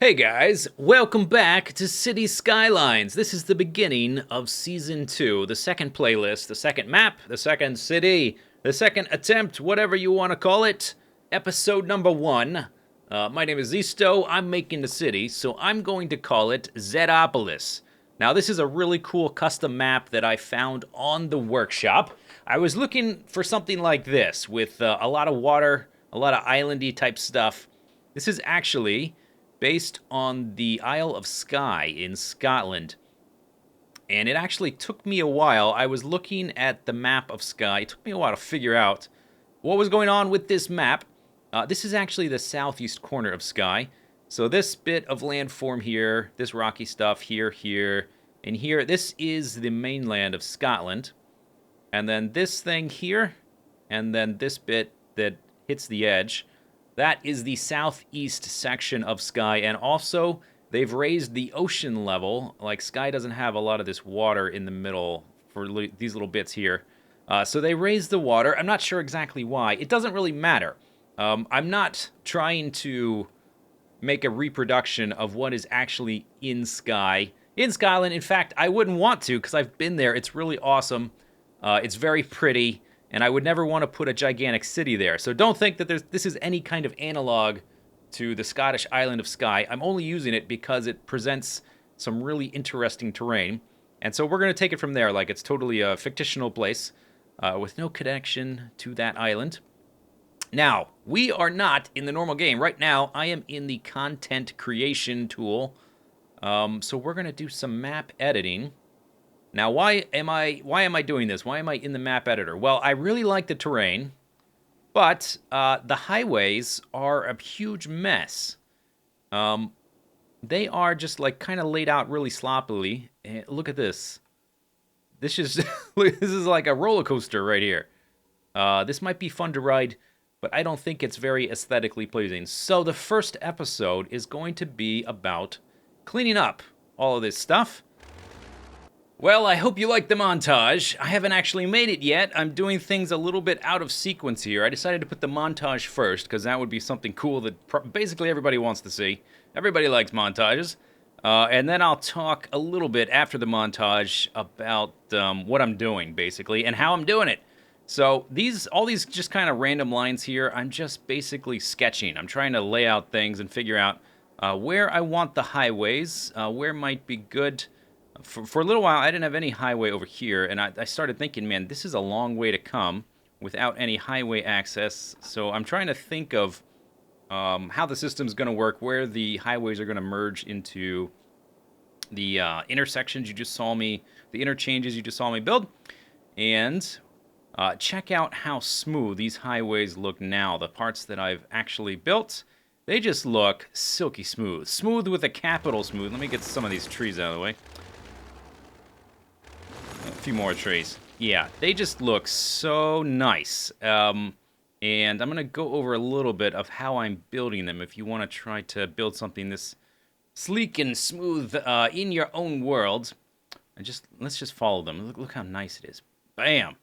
Hey guys, welcome back to City Skylines. This is the beginning of Season 2, the second playlist, the second map, the second city, the second attempt, whatever you want to call it. Episode number 1. My name is Zisteau, I'm making the city, so I'm going to call it Zedopolis. Now this is a really cool custom map that I found on the workshop. I was looking for something like this, with a lot of water, a lot of islandy type stuff. This is actually based on the Isle of Skye in Scotland. And it actually took me a while. I was looking at the map of Skye. It took me a while to figure out what was going on with this map. This is actually the southeast corner of Skye. So this bit of landform here, this rocky stuff here, and here, this is the mainland of Scotland. And then this thing here, and then this bit that hits the edge, that is the southeast section of Skye, and also they've raised the ocean level. Like, Skye doesn't have a lot of this water in the middle for these little bits here. So they raised the water. I'm not sure exactly why. It doesn't really matter. I'm not trying to make a reproduction of what is actually in Skye. In Scotland, in fact, I wouldn't want to because I've been there. It's really awesome. It's very pretty. And I would never want to put a gigantic city there. So don't think that this is any kind of analog to the Scottish island of Skye. I'm only using it because it presents some really interesting terrain. And so we're going to take it from there, like it's totally a fictional place with no connection to that island. Now, we are not in the normal game. Right now, I am in the content creation tool. So we're going to do some map editing. Now, why am I doing this? Why am I in the map editor? Well, I really like the terrain, but the highways are a huge mess. They are just like kind of laid out really sloppily. And look at this. This is this is like a roller coaster right here. This might be fun to ride, but I don't think it's very aesthetically pleasing. So the first episode is going to be about cleaning up all of this stuff. Well, I hope you like the montage. I haven't actually made it yet. I'm doing things a little bit out of sequence here. I decided to put the montage first, because that would be something cool that basically everybody wants to see. Everybody likes montages. And then I'll talk a little bit after the montage about what I'm doing, basically, and how I'm doing it. So all these just kind of random lines here, I'm just basically sketching. I'm trying to lay out things and figure out where I want the highways, where might be good. For a little while, I didn't have any highway over here, and I started thinking, man, this is a long way to come without any highway access. So I'm trying to think of how the system's going to work, where the highways are going to merge into the intersections you just saw me, the interchanges you just saw me build, and check out how smooth these highways look now. The parts that I've actually built, they just look silky smooth. Smooth with a capital smooth. Let me get some of these trees out of the way. A few more trees. Yeah, they just look so nice. And I'm going to go over a little bit of how I'm building them if you want to try to build something this sleek and smooth in your own world. And let's just follow them. Look how nice it is. Bam!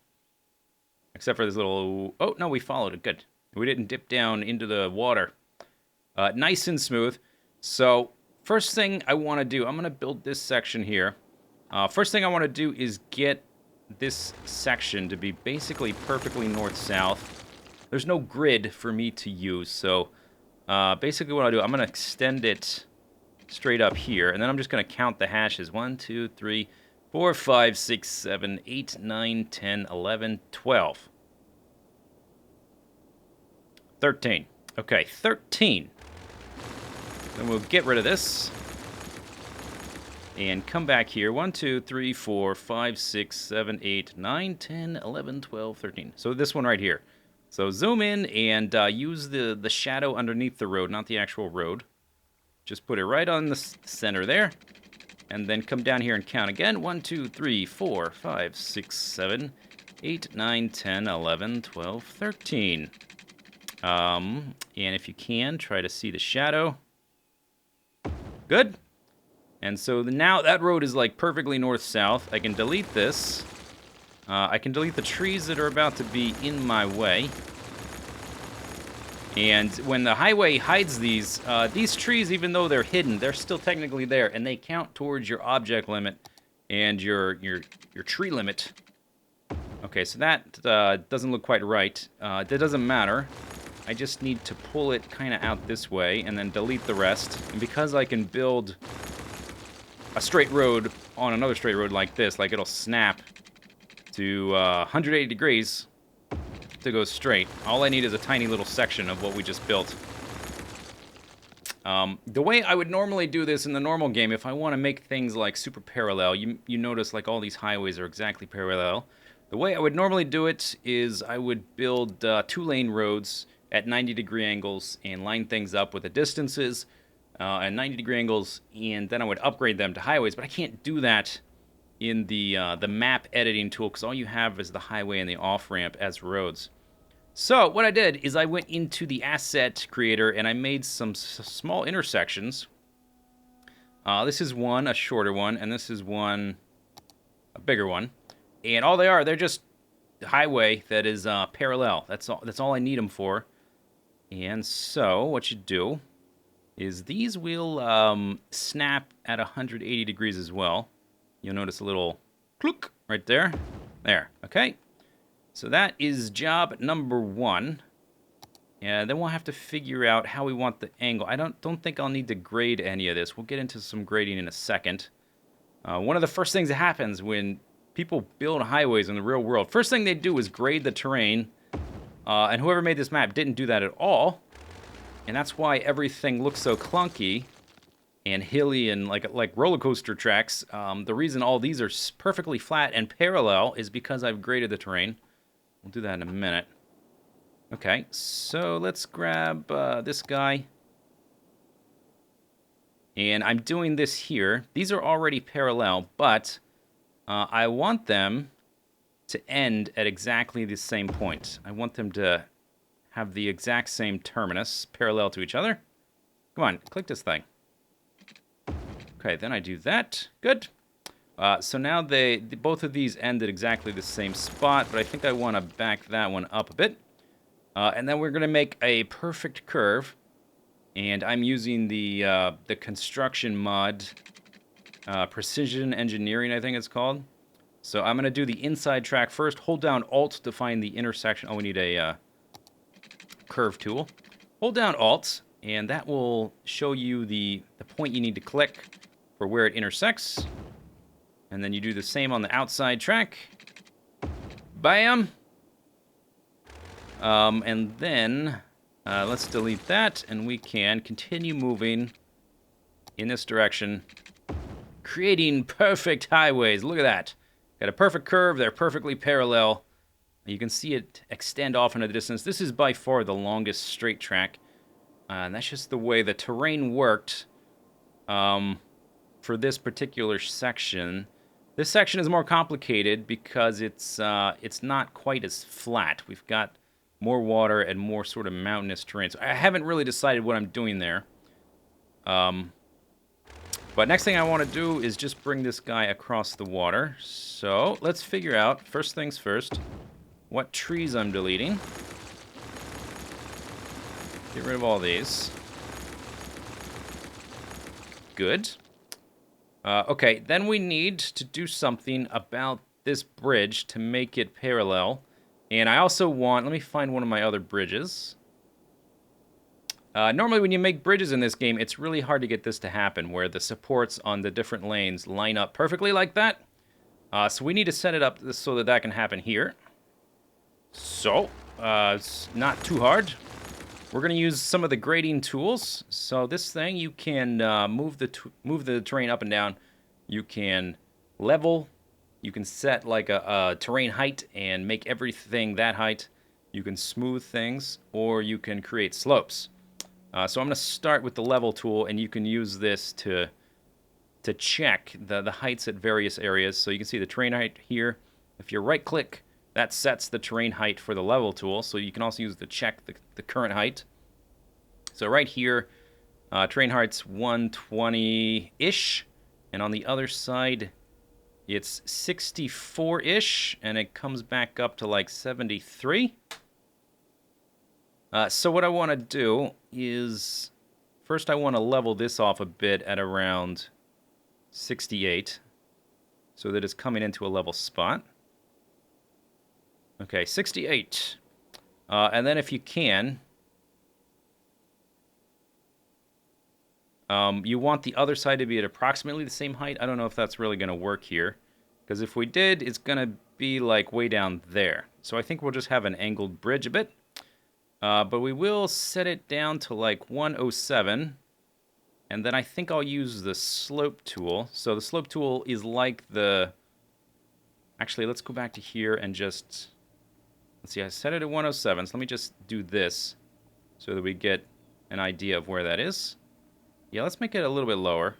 Except for this little... Oh, no, we followed it. Good. We didn't dip down into the water. Nice and smooth. So, first thing I want to do, I'm going to build this section here. First thing I want to do is get this section to be basically perfectly north-south. There's no grid for me to use, so basically what I'll do, I'm going to extend it straight up here, and then I'm just going to count the hashes. 1, 2, 3, 4, 5, 6, 7, 8, 9, 10, 11, 12. 13. Okay, 13. Then we'll get rid of this. And come back here. 1, 2, 3, 4, 5, 6, 7, 8, 9, 10, 11, 12, 13. So this one right here. So zoom in and use the shadow underneath the road, not the actual road. Just put it right on the center there. And then come down here and count again. 1, 2, 3, 4, 5, 6, 7, 8, 9, 10, 11, 12, 13. And if you can, try to see the shadow. Good. And so now that road is like perfectly north-south. I can delete this. I can delete the trees that are about to be in my way. And when the highway hides these trees, even though they're hidden, they're still technically there, and they count towards your object limit and your tree limit. Okay, so that doesn't look quite right. That doesn't matter. I just need to pull it kind of out this way and then delete the rest. And because I can build a straight road on another straight road like this, like it'll snap to 180 degrees to go straight. All I need is a tiny little section of what we just built. The way I would normally do this in the normal game, if I want to make things like super parallel, you notice like all these highways are exactly parallel. The way I would normally do it is I would build 2-lane roads at 90-degree angles and line things up with the distances at 90-degree angles, and then I would upgrade them to highways. But I can't do that in the map editing tool because all you have is the highway and the off-ramp as roads. So what I did is I went into the asset creator and I made some small intersections. This is one, a shorter one, and this is one, a bigger one. And all they are, they're just highway that is parallel. That's all I need them for. And so what you do is these will snap at 180 degrees as well. You'll notice a little clook right there. There, okay. So that is job number 1. And then we'll have to figure out how we want the angle. I don't think I'll need to grade any of this. We'll get into some grading in a second. One of the first things that happens when people build highways in the real world, first thing they do is grade the terrain. And whoever made this map didn't do that at all. And that's why everything looks so clunky and hilly and like roller coaster tracks. The reason all these are perfectly flat and parallel is because I've graded the terrain. We'll do that in a minute. Okay, so let's grab this guy. And I'm doing this here. These are already parallel, but I want them to end at exactly the same point. I want them to have the exact same terminus parallel to each other. Come on, click this thing. Okay, then I do that. Good. So now both of these end at exactly the same spot, but I think I want to back that one up a bit. And then we're going to make a perfect curve. And I'm using the construction mod, Precision Engineering, I think it's called. So I'm going to do the inside track first. Hold down Alt to find the intersection. Oh, we need a curve tool. Hold down Alt, and that will show you the point you need to click for where it intersects. And then you do the same on the outside track. Bam! And then let's delete that, and we can continue moving in this direction, creating perfect highways. Look at that. Got a perfect curve. They're perfectly parallel. You can see it extend off into the distance. This is by far the longest straight track. And that's just the way the terrain worked for this particular section. This section is more complicated because it's not quite as flat. We've got more water and more sort of mountainous terrain. So I haven't really decided what I'm doing there. But next thing I want to do is just bring this guy across the water. So let's figure out, first things first, what trees I'm deleting. Get rid of all these. Good. Okay, then we need to do something about this bridge to make it parallel. And I also want, let me find one of my other bridges. Normally when you make bridges in this game, it's really hard to get this to happen, where the supports on the different lanes line up perfectly like that. So we need to set it up so that can happen here. So, it's not too hard. We're going to use some of the grading tools. So this thing, you can move the terrain up and down. You can level. You can set like a terrain height and make everything that height. You can smooth things, or you can create slopes. So I'm going to start with the level tool, and you can use this to check the heights at various areas. So you can see the terrain height here. If you right-click, that sets the terrain height for the level tool. So you can also use to check the current height. So right here, terrain height's 120-ish, and on the other side, it's 64-ish, and it comes back up to like 73. So what I want to do is, first I want to level this off a bit at around 68, so that it's coming into a level spot. Okay, 68. And then if you can, you want the other side to be at approximately the same height. I don't know if that's really going to work here, because if we did, it's going to be like way down there. So I think we'll just have an angled bridge a bit. But we will set it down to like 107. And then I think I'll use the slope tool. So the slope tool is like the... Actually, let's go back to here and just... Let's see, I set it at 107. So let me just do this so that we get an idea of where that is. Yeah, let's make it a little bit lower.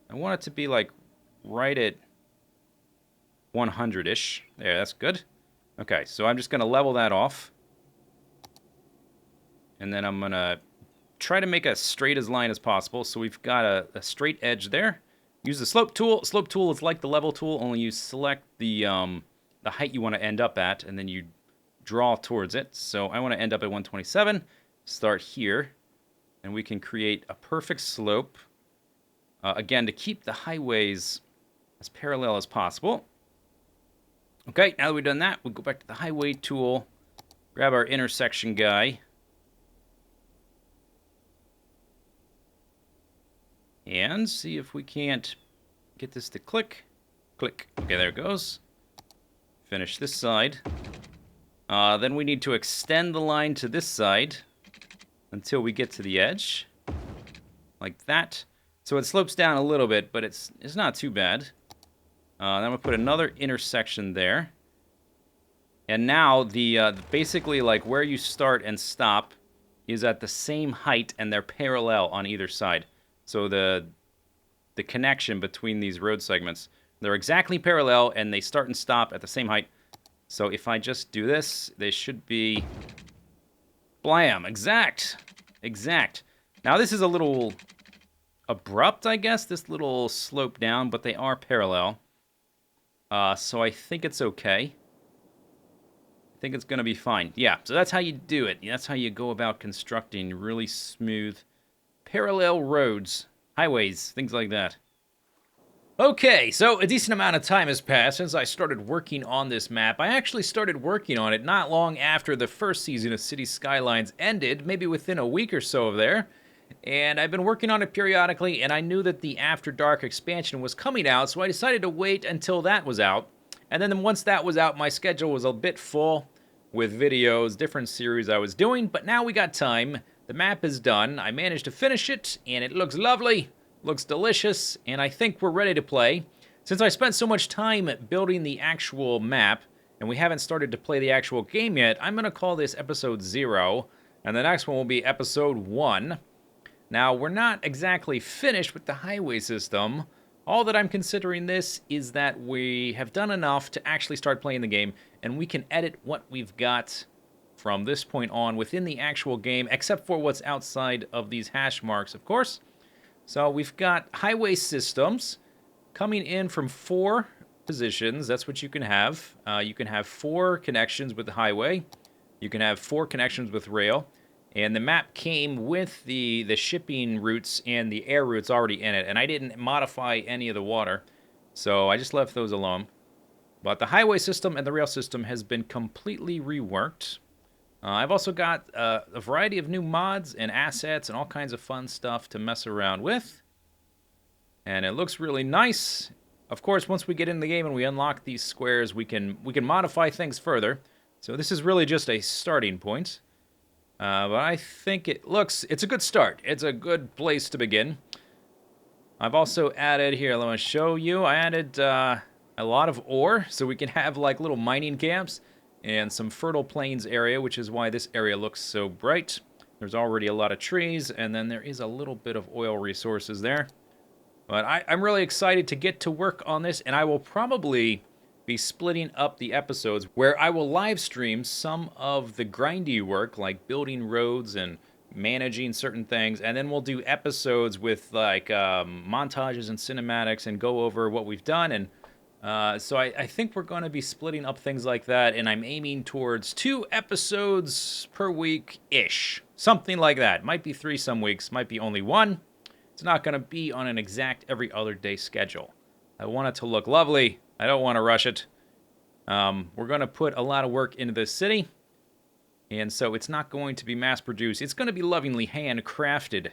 I want it to be like right at 100-ish. There, that's good. Okay, so I'm just going to level that off. And then I'm going to try to make a straight as line as possible. So we've got a straight edge there. Use the slope tool. Slope tool is like the level tool, only you select the height you want to end up at, and then you draw towards it. So I want to end up at 127. Start here. And we can create a perfect slope. Again, to keep the highways as parallel as possible. Okay, now that we've done that, we'll go back to the highway tool, grab our intersection guy, and see if we can't get this to click. Click. Okay, there it goes. Finish this side. Then we need to extend the line to this side until we get to the edge, like that. So it slopes down a little bit, but it's not too bad. Then we'll put another intersection there. And now the basically like where you start and stop is at the same height and they're parallel on either side. So the connection between these road segments, they're exactly parallel and they start and stop at the same height. So if I just do this, they should be blam, exact. Now this is a little abrupt, I guess, this little slope down, but they are parallel. So I think it's okay. I think it's going to be fine. Yeah, so that's how you do it. That's how you go about constructing really smooth parallel roads, highways, things like that. Okay, so a decent amount of time has passed since I started working on this map. I actually started working on it not long after the first season of City Skylines ended, maybe within a week or so of there. And I've been working on it periodically, and I knew that the After Dark expansion was coming out, so I decided to wait until that was out. And then once that was out, my schedule was a bit full with videos, different series I was doing, but now we got time. The map is done. I managed to finish it, and it looks lovely, looks delicious, and I think we're ready to play. Since I spent so much time building the actual map, and we haven't started to play the actual game yet, I'm going to call this Episode 0, and the next one will be Episode 1. Now, we're not exactly finished with the highway system. All that I'm considering this is that we have done enough to actually start playing the game, and we can edit what we've got from this point on within the actual game, except for what's outside of these hash marks, of course. So we've got highway systems coming in from 4 positions. That's what you can have. You can have 4 connections with the highway. You can have 4 connections with rail. And the map came with the shipping routes and the air routes already in it. And I didn't modify any of the water, so I just left those alone. But the highway system and the rail system has been completely reworked. I've also got a variety of new mods and assets and all kinds of fun stuff to mess around with. And it looks really nice. Of course, once we get in the game and we unlock these squares, we can modify things further. So this is really just a starting point. But I think it's a good start. It's a good place to begin. I've also added, here, let me show you, I added a lot of ore, so we can have like little mining camps and some fertile plains area, which is why this area looks so bright. There's already a lot of trees, and then there is a little bit of oil resources there. But I'm really excited to get to work on this, and I will probably be splitting up the episodes where I will live stream some of the grindy work, like building roads and managing certain things, and then we'll do episodes with like montages and cinematics and go over what we've done and So I think we're going to be splitting up things like that, and I'm aiming towards 2 episodes per week-ish. Something like that. Might be 3 some weeks, might be only 1. It's not going to be on an exact every other day schedule. I want it to look lovely. I don't want to rush it. We're going to put a lot of work into this city, and so it's not going to be mass-produced. It's going to be lovingly handcrafted.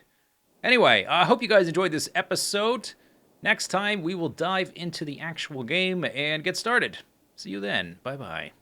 Anyway, I hope you guys enjoyed this episode. Next time, we will dive into the actual game and get started. See you then. Bye-bye.